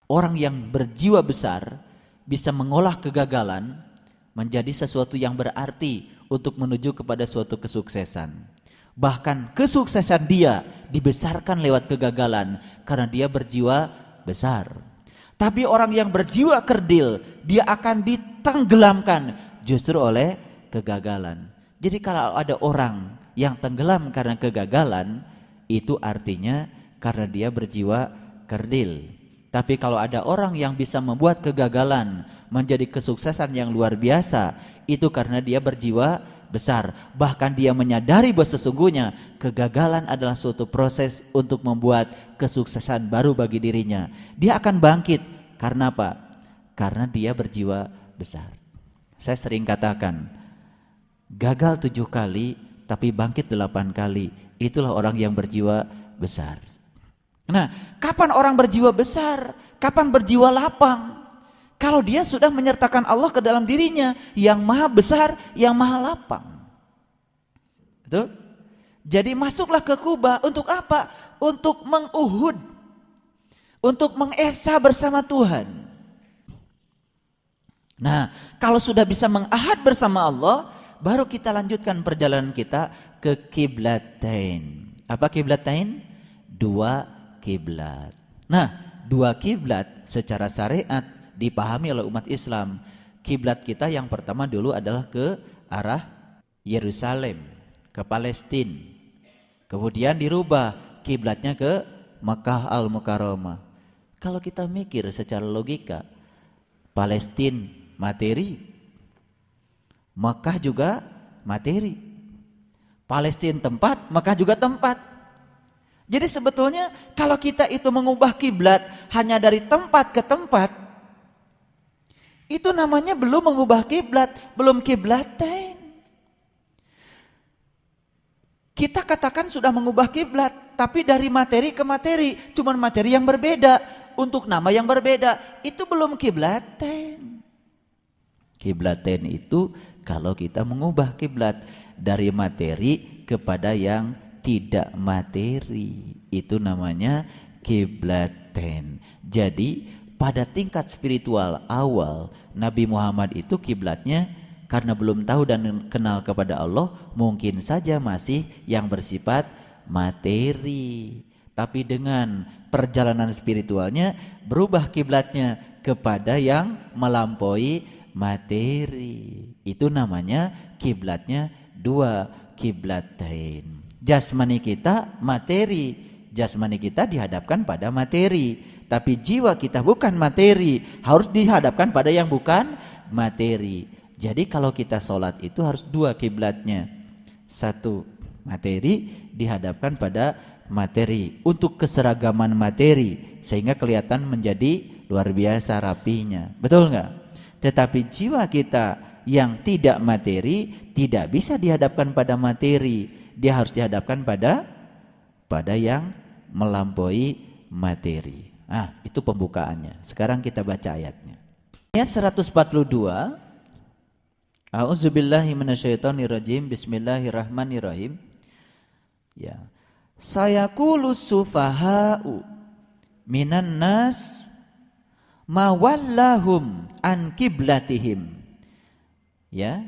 Orang yang berjiwa besar bisa mengolah kegagalan menjadi sesuatu yang berarti untuk menuju kepada suatu kesuksesan. Bahkan kesuksesan dia dibesarkan lewat kegagalan karena dia berjiwa besar. Tapi orang yang berjiwa kerdil, dia akan ditenggelamkan justru oleh kegagalan. Jadi kalau ada orang yang tenggelam karena kegagalan, itu artinya karena dia berjiwa kerdil. Tapi kalau ada orang yang bisa membuat kegagalan menjadi kesuksesan yang luar biasa, itu karena dia berjiwa besar. Bahkan dia menyadari bahwa sesungguhnya kegagalan adalah suatu proses untuk membuat kesuksesan baru bagi dirinya. Dia akan bangkit. Karena apa? Karena dia berjiwa besar. Saya sering katakan, gagal 7 kali tapi bangkit 8 kali. Itulah orang yang berjiwa besar. Nah, kapan orang berjiwa besar? Kapan berjiwa lapang? Kalau dia sudah menyertakan Allah ke dalam dirinya yang maha besar, yang maha lapang. Betul? Jadi masuklah ke Kuba untuk apa? Untuk menguhud, untuk mengesa bersama Tuhan. Nah, kalau sudah bisa mengahad bersama Allah, baru kita lanjutkan perjalanan kita ke kiblatain. Apa kiblatain? 2 kiblat. Nah, 2 kiblat secara syariat dipahami oleh umat Islam. Kiblat kita yang pertama dulu adalah ke arah Yerusalem, ke Palestina. Kemudian dirubah kiblatnya ke Makkah Al-Mukarramah. Kalau kita mikir secara logika, Palestina materi, Makkah juga materi. Palestina tempat, Makkah juga tempat. Jadi sebetulnya kalau kita itu mengubah kiblat hanya dari tempat ke tempat, itu namanya belum mengubah kiblat, belum kiblatain. Kita katakan sudah mengubah kiblat, tapi dari materi ke materi, cuman materi yang berbeda, untuk nama yang berbeda, itu belum kiblatain. Kiblatain itu kalau kita mengubah kiblat dari materi kepada yang tidak materi, itu namanya kiblaten. Jadi pada tingkat spiritual awal Nabi Muhammad itu kiblatnya karena belum tahu dan kenal kepada Allah, mungkin saja masih yang bersifat materi. Tapi dengan perjalanan spiritualnya berubah kiblatnya kepada yang melampaui materi. Itu namanya kiblatnya 2 kiblatain. Jasmani kita materi, jasmani kita dihadapkan pada materi, tapi jiwa kita bukan materi, harus dihadapkan pada yang bukan materi. Jadi kalau kita sholat itu harus 2 kiblatnya, 1 materi dihadapkan pada materi untuk keseragaman materi sehingga kelihatan menjadi luar biasa rapinya, betul nggak? Tetapi jiwa kita yang tidak materi tidak bisa dihadapkan pada materi. Dia harus dihadapkan pada yang melampaui materi. Ah, itu pembukaannya. Sekarang kita baca ayatnya. Ayat 142. A'udzubillahi minasyaitonirrajim. Bismillahirrahmanirrahim. Ya. Sayaqulus sufaha'u minan nas ma wallahum an qiblatihim. Ya.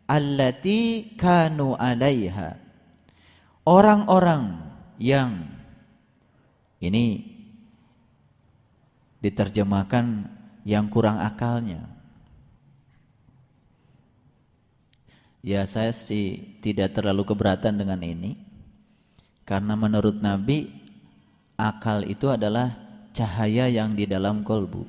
Allati kanu 'alaiha. Orang-orang yang ini diterjemahkan yang kurang akalnya. Ya, saya sih tidak terlalu keberatan dengan ini, karena menurut Nabi akal itu adalah cahaya yang di dalam kolbu.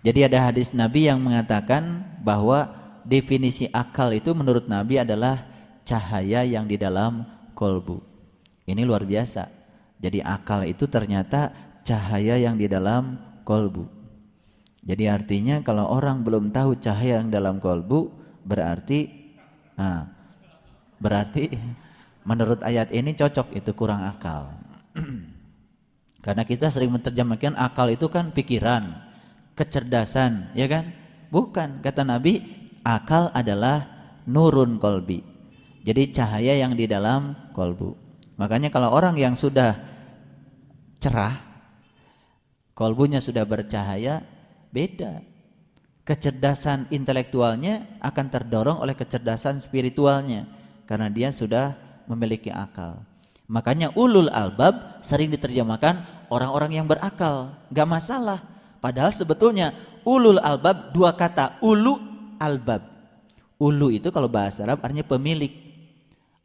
Jadi ada hadis Nabi yang mengatakan bahwa definisi akal itu menurut Nabi adalah cahaya yang di dalam kolbu. Ini luar biasa. Jadi akal itu ternyata cahaya yang di dalam kolbu. Jadi artinya kalau orang belum tahu cahaya yang dalam kolbu, berarti menurut ayat ini cocok, itu kurang akal. Karena kita sering menerjemahkan akal itu kan pikiran, kecerdasan, ya kan? Bukan, kata Nabi, akal adalah nurun kolbi. Jadi cahaya yang di dalam kolbu. Makanya kalau orang yang sudah cerah, Kolbunya sudah bercahaya, beda. Kecerdasan intelektualnya akan terdorong oleh kecerdasan spiritualnya karena dia sudah memiliki akal. Makanya ulul albab sering diterjemahkan orang-orang yang berakal, gak masalah. Padahal sebetulnya ulul albab dua kata, ulu albab. Ulu itu kalau bahasa Arab artinya pemilik.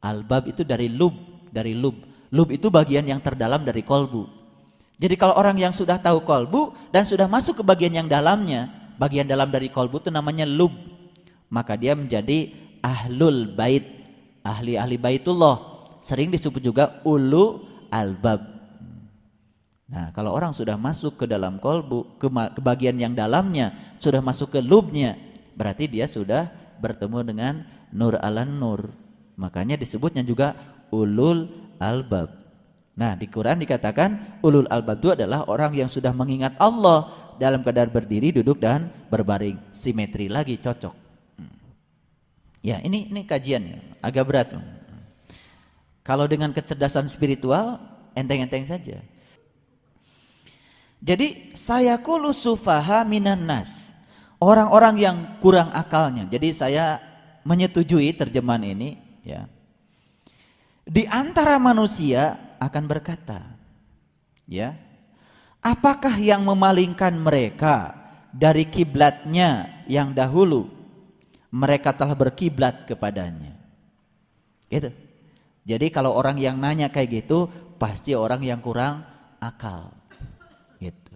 Albab itu dari lub. Lub itu bagian yang terdalam dari kolbu. Jadi kalau orang yang sudah tahu kolbu dan sudah masuk ke bagian yang dalamnya, bagian dalam dari kolbu itu namanya lub, maka dia menjadi ahlul bait, ahli baitullah. Sering disebut juga ulu albab. Nah, kalau orang sudah masuk ke dalam kolbu, ke bagian yang dalamnya, sudah masuk ke lubnya, berarti dia sudah bertemu dengan nur alan nur. Makanya disebutnya juga ulul albab. Nah, di Quran dikatakan ulul albab itu adalah orang yang sudah mengingat Allah dalam keadaan berdiri, duduk dan berbaring. Simetri lagi, cocok. Ya, ini kajiannya agak berat. Kalau dengan kecerdasan spiritual enteng-enteng saja. Jadi sayaqulu sufaha minan nas, orang-orang yang kurang akalnya. Jadi saya menyetujui terjemahan ini, ya. Di antara manusia akan berkata, ya, apakah yang memalingkan mereka dari kiblatnya yang dahulu mereka telah berkiblat kepadanya? Gitu. Jadi kalau orang yang nanya kayak gitu pasti orang yang kurang akal. Gitu.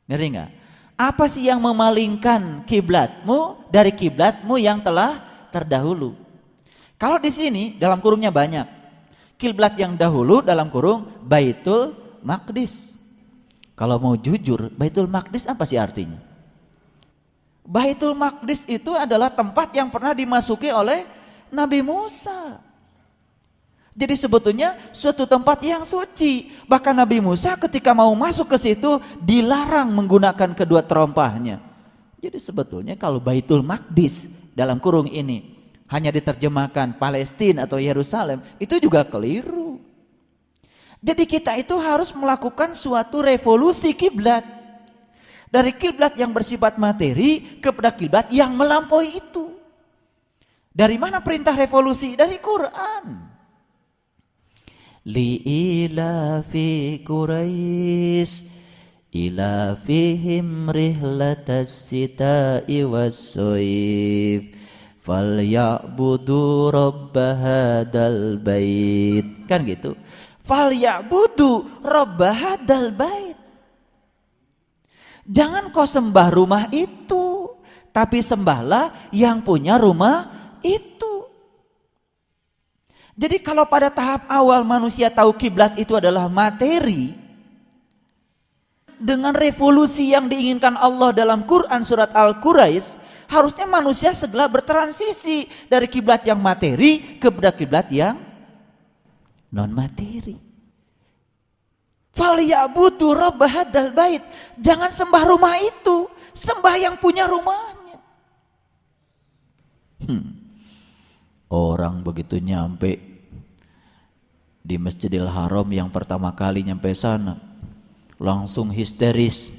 Ngerti nggak? Apa sih yang memalingkan kiblatmu dari kiblatmu yang telah terdahulu? Kalau di sini dalam kurungnya banyak. Kiblat yang dahulu dalam kurung Baitul Maqdis. Kalau mau jujur, Baitul Maqdis apa sih artinya? Baitul Maqdis itu adalah tempat yang pernah dimasuki oleh Nabi Musa. Jadi sebetulnya suatu tempat yang suci. Bahkan Nabi Musa ketika mau masuk ke situ dilarang menggunakan kedua terompahnya. Jadi sebetulnya kalau Baitul Maqdis dalam kurung ini hanya diterjemahkan Palestina atau Yerusalem, itu juga keliru. Jadi kita itu harus melakukan suatu revolusi kiblat. Dari kiblat yang bersifat materi kepada kiblat yang melampaui itu. Dari mana perintah revolusi? Dari Quran. Li'ilafi Quraisy ilafihim rihlatas sita'i was-sayf falyabudu rabb hadzal bait. Kan gitu. Falyabudu rabb hadzal bait. Jangan kau sembah rumah itu, tapi sembahlah yang punya rumah itu. Jadi kalau pada tahap awal manusia tahu kiblat itu adalah materi, dengan revolusi yang diinginkan Allah dalam Quran surat Al-Quraisy, harusnya manusia segera bertransisi dari kiblat yang materi kepada kiblat yang non materi. Falyabudu rabb hadzal bait. Jangan sembah rumah itu, sembah yang punya rumahnya. Orang begitu nyampe di Masjidil Haram yang pertama kali nyampe sana, langsung histeris,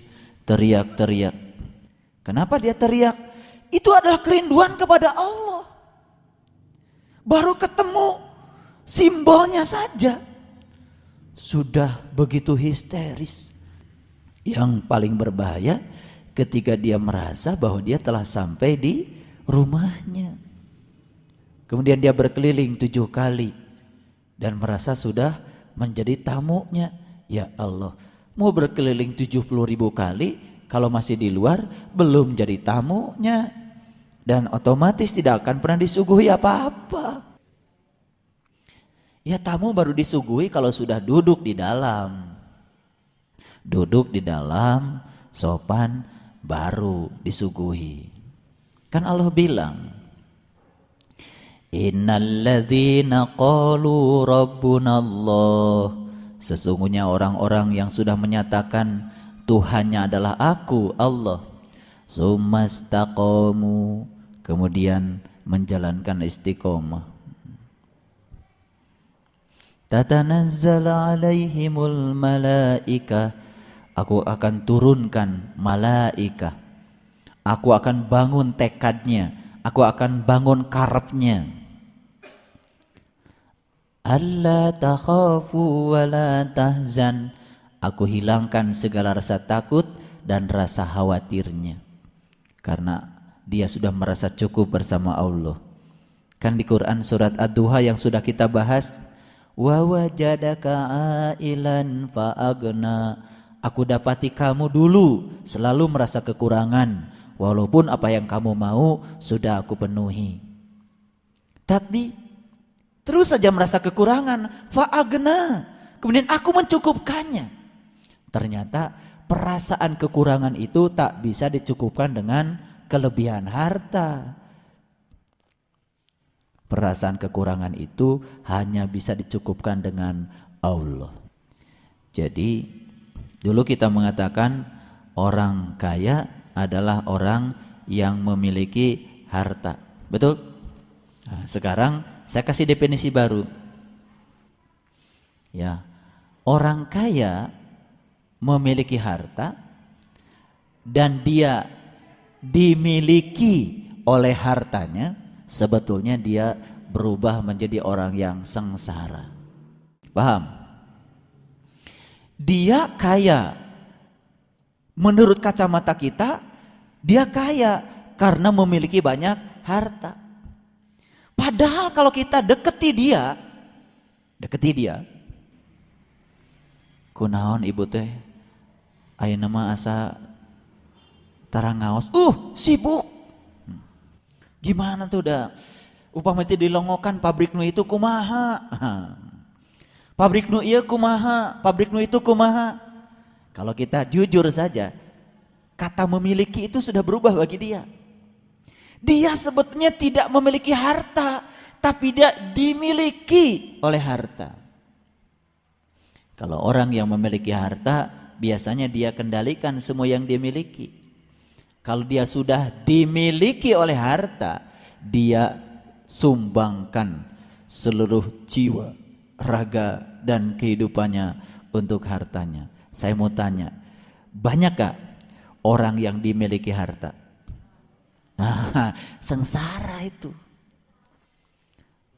teriak-teriak. Kenapa dia teriak? Itu adalah kerinduan kepada Allah. Baru ketemu simbolnya saja sudah begitu histeris. Yang paling berbahaya ketika dia merasa bahwa dia telah sampai di rumahnya. Kemudian dia berkeliling 7 kali dan merasa sudah menjadi tamunya. Ya Allah, mau berkeliling 70.000 kali, kalau masih di luar belum jadi tamunya, dan otomatis tidak akan pernah disuguhi apa-apa. Ya tamu baru disuguhi kalau sudah duduk di dalam. Duduk di dalam, sopan, baru disuguhi. Kan Allah bilang, innalladzina qalu rabbunallah, sesungguhnya orang-orang yang sudah menyatakan Tuhannya adalah aku, Allah, sumastaqamu, kemudian menjalankan istiqomah, tatanazzalu alaihimul malaikah Aku akan turunkan malaikah. Aku akan bangun tekadnya. Aku akan bangun karepnya. Alla takhafu wa la tahzan. Aku hilangkan segala rasa takut dan rasa khawatirnya. Karena dia sudah merasa cukup bersama Allah. Kan di Quran surat Ad-Duha yang sudah kita bahas, wa wajadaka ailan fa agna. Aku dapati kamu dulu selalu merasa kekurangan, walaupun apa yang kamu mau sudah aku penuhi. Tapi terus saja merasa kekurangan, fa agna. Kemudian aku mencukupkannya. Ternyata perasaan kekurangan itu tak bisa dicukupkan dengan kelebihan harta. Perasaan kekurangan itu hanya bisa dicukupkan dengan Allah. Jadi dulu kita mengatakan orang kaya adalah orang yang memiliki harta. Betul? Nah, sekarang saya kasih definisi baru. Ya, orang kaya memiliki harta dan dia dimiliki oleh hartanya, sebetulnya dia berubah menjadi orang yang sengsara. Paham? Dia kaya. Menurut kacamata kita, dia kaya karena memiliki banyak harta. Padahal kalau kita deketi dia, kunaon ibu teh, ayeuna mah asa tarangaos, sibuk. Gimana tuh dah? Upama teh dilongokan pabrik nu itu kumaha? Pabrik nu ieu kumaha? Pabrik nu itu kumaha? Kalau kita jujur saja, kata memiliki itu sudah berubah bagi dia. Dia sebetulnya tidak memiliki harta, tapi dia dimiliki oleh harta. Kalau orang yang memiliki harta, biasanya dia kendalikan semua yang dia miliki. Kalau dia sudah dimiliki oleh harta, dia sumbangkan seluruh jiwa, raga, dan kehidupannya untuk hartanya. Saya mau tanya, banyakkah orang yang dimiliki harta? Nah, sengsara itu.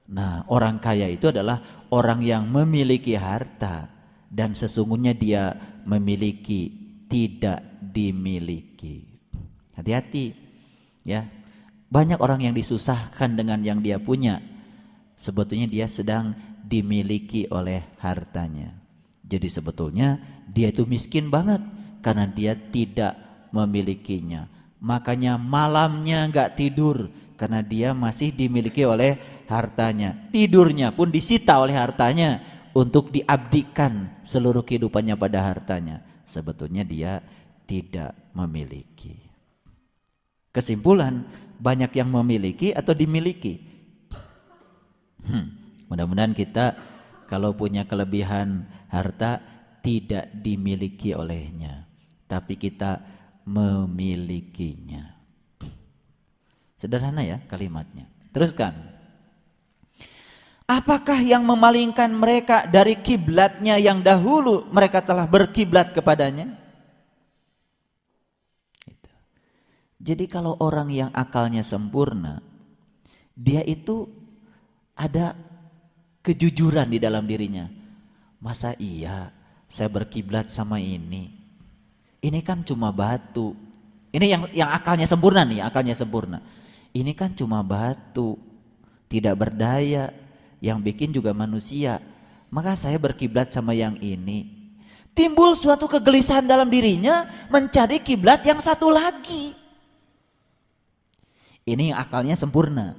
Nah, orang kaya itu adalah orang yang memiliki harta dan sesungguhnya dia memiliki, tidak dimiliki. Hati-hati ya. Banyak orang yang disusahkan dengan yang dia punya, sebetulnya dia sedang dimiliki oleh hartanya. Jadi sebetulnya dia itu miskin banget karena dia tidak memilikinya. Makanya malamnya gak tidur karena dia masih dimiliki oleh hartanya. Tidurnya pun disita oleh hartanya untuk diabdikan seluruh kehidupannya pada hartanya. Sebetulnya dia tidak memiliki. Kesimpulan, banyak yang memiliki atau dimiliki. Mudah-mudahan kita kalau punya kelebihan harta tidak dimiliki olehnya, tapi kita memilikinya. Sederhana ya kalimatnya. Teruskan. Apakah yang memalingkan mereka dari kiblatnya yang dahulu mereka telah berkiblat kepadanya? Jadi kalau orang yang akalnya sempurna, dia itu ada kejujuran di dalam dirinya. Masa iya saya berkiblat sama ini? Ini kan cuma batu. Ini yang akalnya sempurna nih, akalnya sempurna. Ini kan cuma batu, tidak berdaya, yang bikin juga manusia. Maka saya berkiblat sama yang ini. Timbul suatu kegelisahan dalam dirinya mencari kiblat yang satu lagi. Ini yang akalnya sempurna.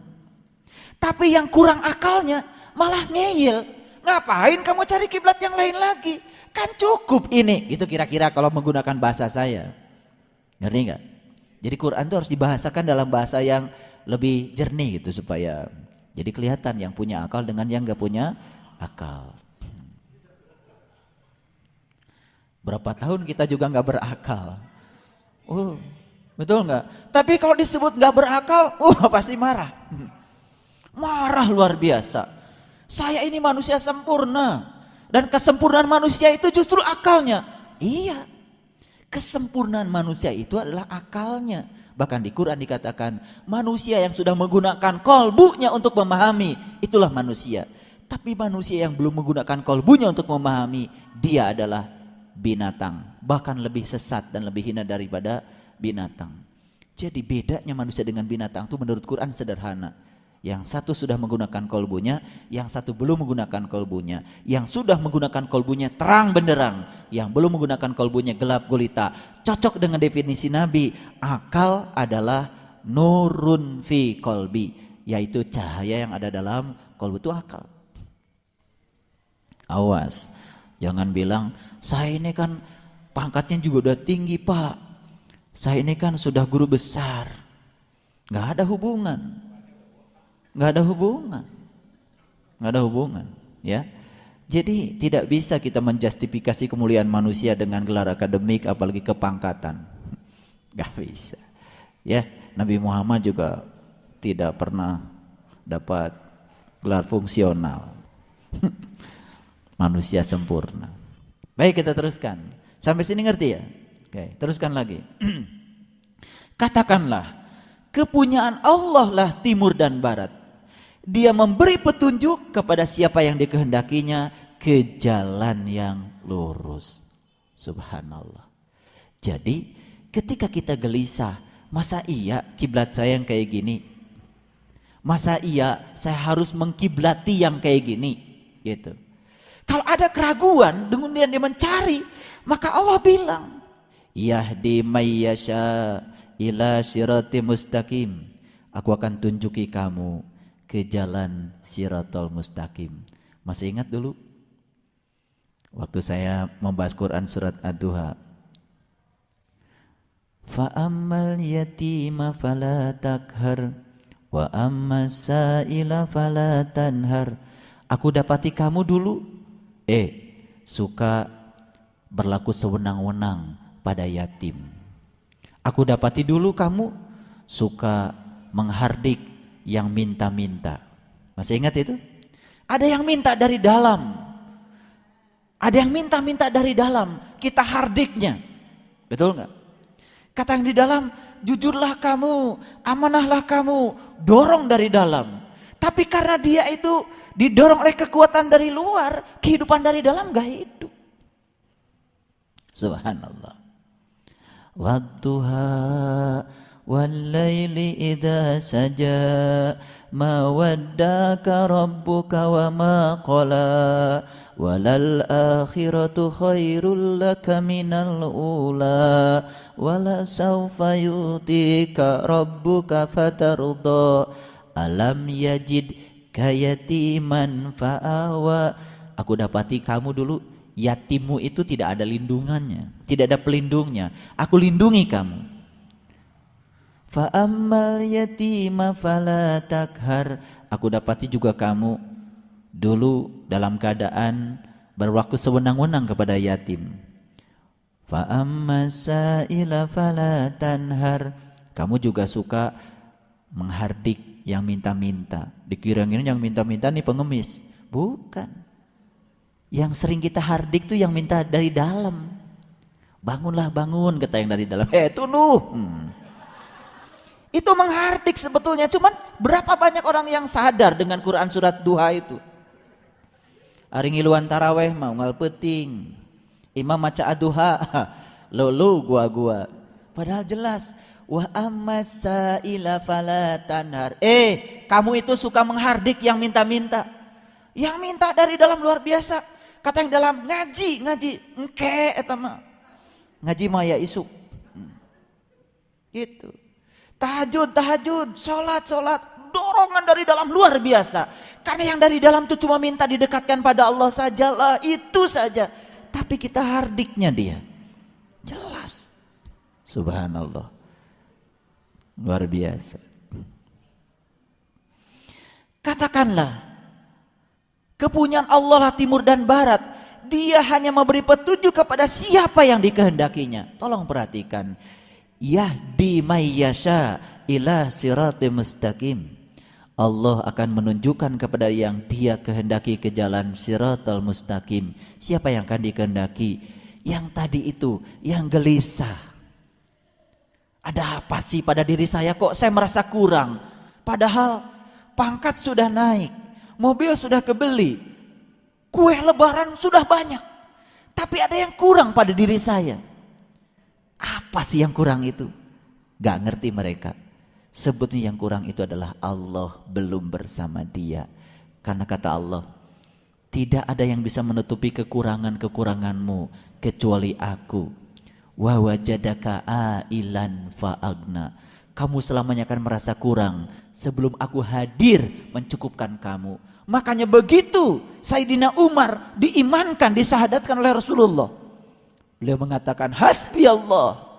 Tapi yang kurang akalnya malah ngeyel. Ngapain kamu cari kiblat yang lain lagi? Kan cukup ini. Itu kira-kira kalau menggunakan bahasa saya. Ngerti nggak? Jadi Quran itu harus dibahasakan dalam bahasa yang lebih jernih gitu supaya jadi kelihatan yang punya akal dengan yang nggak punya akal. Berapa tahun kita juga nggak berakal. Betul nggak? Tapi kalau disebut nggak berakal, pasti marah. Marah luar biasa. Saya ini manusia sempurna dan kesempurnaan manusia itu justru akalnya. Iya. Kesempurnaan manusia itu adalah akalnya. Bahkan di Quran dikatakan manusia yang sudah menggunakan kolbunya untuk memahami, itulah manusia. Tapi manusia yang belum menggunakan kolbunya untuk memahami, dia adalah binatang. Bahkan lebih sesat dan lebih hina daripada binatang. Jadi bedanya manusia dengan binatang itu menurut Quran sederhana. Yang satu sudah menggunakan kolbunya, yang satu belum menggunakan kolbunya. Yang sudah menggunakan kolbunya terang benderang, yang belum menggunakan kolbunya gelap gulita. Cocok dengan definisi Nabi, akal adalah nurun fi kolbi, yaitu cahaya yang ada dalam kolbu, itu akal. Awas, jangan bilang saya ini kan pangkatnya juga udah tinggi Pak, saya ini kan sudah guru besar. Gak ada hubungan. Nggak ada hubungan, ya. Jadi tidak bisa kita menjustifikasi kemuliaan manusia dengan gelar akademik, apalagi kepangkatan. Nggak bisa, ya. Nabi Muhammad juga tidak pernah dapat gelar fungsional. Manusia sempurna. Baik, kita teruskan. Sampai sini ngerti ya? Oke, teruskan lagi. Katakanlah, kepunyaan Allah lah timur dan barat. Dia memberi petunjuk kepada siapa yang dikehendakinya ke jalan yang lurus. Subhanallah. Jadi ketika kita gelisah, masa iya kiblat saya yang kayak gini? Masa iya saya harus mengkiblati yang kayak gini? Gitu. Kalau ada keraguan, kemudian dia mencari, maka Allah bilang, yahdi mayyasha ila sirati mustaqim. Aku akan tunjuki kamu ke jalan siratal mustaqim. Masih ingat dulu waktu saya membahas Quran surat Ad-Duha, fa ammal yatima fala takhar wa ammas sa'ila fala tanhar. Aku dapati kamu dulu suka berlaku sewenang-wenang pada yatim. Aku dapati dulu kamu suka menghardik yang minta-minta. Masih ingat itu? Ada yang minta dari dalam, ada yang minta-minta dari dalam, kita hardiknya. Betul nggak? Kata yang di dalam, jujurlah kamu, amanahlah kamu, dorong dari dalam. Tapi karena dia itu didorong oleh kekuatan dari luar, kehidupan dari dalam gak hidup. Subhanallah. Wadduha wal-laili idza saja ma waddaka rabbuka wa ma qala walal akhiratu khairul laka minal ula wala sawfa yutika rabbuka fatarda alam yajid kayatiman fa'awa. Aku dapati kamu dulu yatimmu itu tidak ada lindungannya, tidak ada pelindungnya. Aku lindungi kamu. Fa'ammal yatima fala takhar. Aku dapati juga kamu dulu dalam keadaan berlaku sewenang-wenang kepada yatim. Fa'ammas sa'ila fala tanhar. Kamu juga suka menghardik yang minta-minta. Dikira-kira yang minta-minta nih pengemis. Bukan. Yang sering kita hardik tuh yang minta dari dalam. Bangunlah bangun, kata yang dari dalam. Tunduk. Itu menghardik sebetulnya, cuman berapa banyak orang yang sadar dengan Quran surat Duha itu. Ari ngiluan taraweh mau ngal peting, imam maca aduha, lulu gua. Padahal jelas, wa amasa ila fala tanhar. Kamu itu suka menghardik yang minta-minta, yang minta dari dalam luar biasa. Kata yang dalam ngaji, engke eta mah ngaji mah ya isuk, gitu. Tahajud, sholat, dorongan dari dalam luar biasa. Karena yang dari dalam itu cuma minta didekatkan pada Allah sajalah, itu saja. Tapi kita hardiknya dia, jelas. Subhanallah, luar biasa. Katakanlah, kepunyaan Allah lah timur dan barat. Dia hanya memberi petunjuk kepada siapa yang dikehendakinya. Tolong perhatikan. Yahdi mayyasha ila siratim mustaqim. Allah akan menunjukkan kepada yang dia kehendaki ke jalan siratal mustaqim. Siapa yang akan dikehendaki? yang tadi itu, yang gelisah. Ada apa sih pada diri saya, kok saya merasa kurang? Padahal pangkat sudah naik, mobil sudah kebeli, kue lebaran sudah banyak. Tapi ada yang kurang pada diri saya. Apa sih yang kurang itu? Gak ngerti mereka. Sebetulnya yang kurang itu adalah Allah belum bersama dia. Karena kata Allah, tidak ada yang bisa menutupi kekurangan-kekuranganmu kecuali aku. Wa wajadaka ailan fa'agna. Kamu selamanya akan merasa kurang sebelum aku hadir mencukupkan kamu. Makanya begitu Sayyidina Umar diimankan, disahadatkan oleh Rasulullah. Beliau mengatakan hasbi Allah.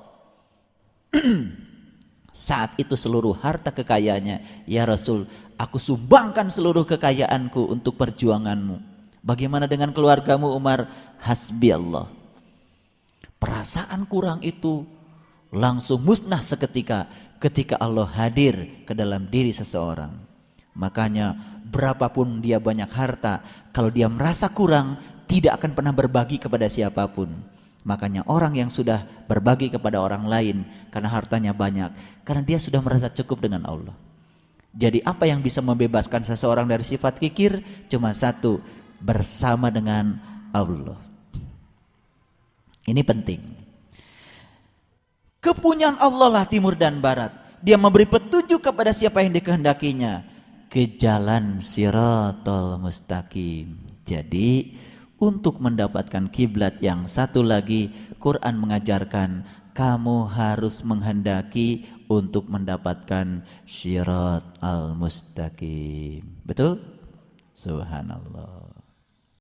Saat itu seluruh harta kekayaannya, ya Rasul, aku sumbangkan seluruh kekayaanku untuk perjuanganmu. Bagaimana dengan keluargamu Umar? Hasbi Allah. Perasaan kurang itu langsung musnah seketika ketika Allah hadir ke dalam diri seseorang. Makanya berapapun dia banyak harta, kalau dia merasa kurang, tidak akan pernah berbagi kepada siapapun. Makanya orang yang sudah berbagi kepada orang lain karena hartanya banyak, karena dia sudah merasa cukup dengan Allah. Jadi apa yang bisa membebaskan seseorang dari sifat kikir? Cuma satu, bersama dengan Allah. Ini penting. Kepunyaan Allah lah timur dan barat. Dia memberi petunjuk kepada siapa yang dikehendakinya ke jalan Shiratal Mustaqim. Jadi untuk mendapatkan kiblat yang satu lagi, Quran mengajarkan kamu harus menghendaki untuk mendapatkan Shiratal Mustaqim. Betul? Subhanallah.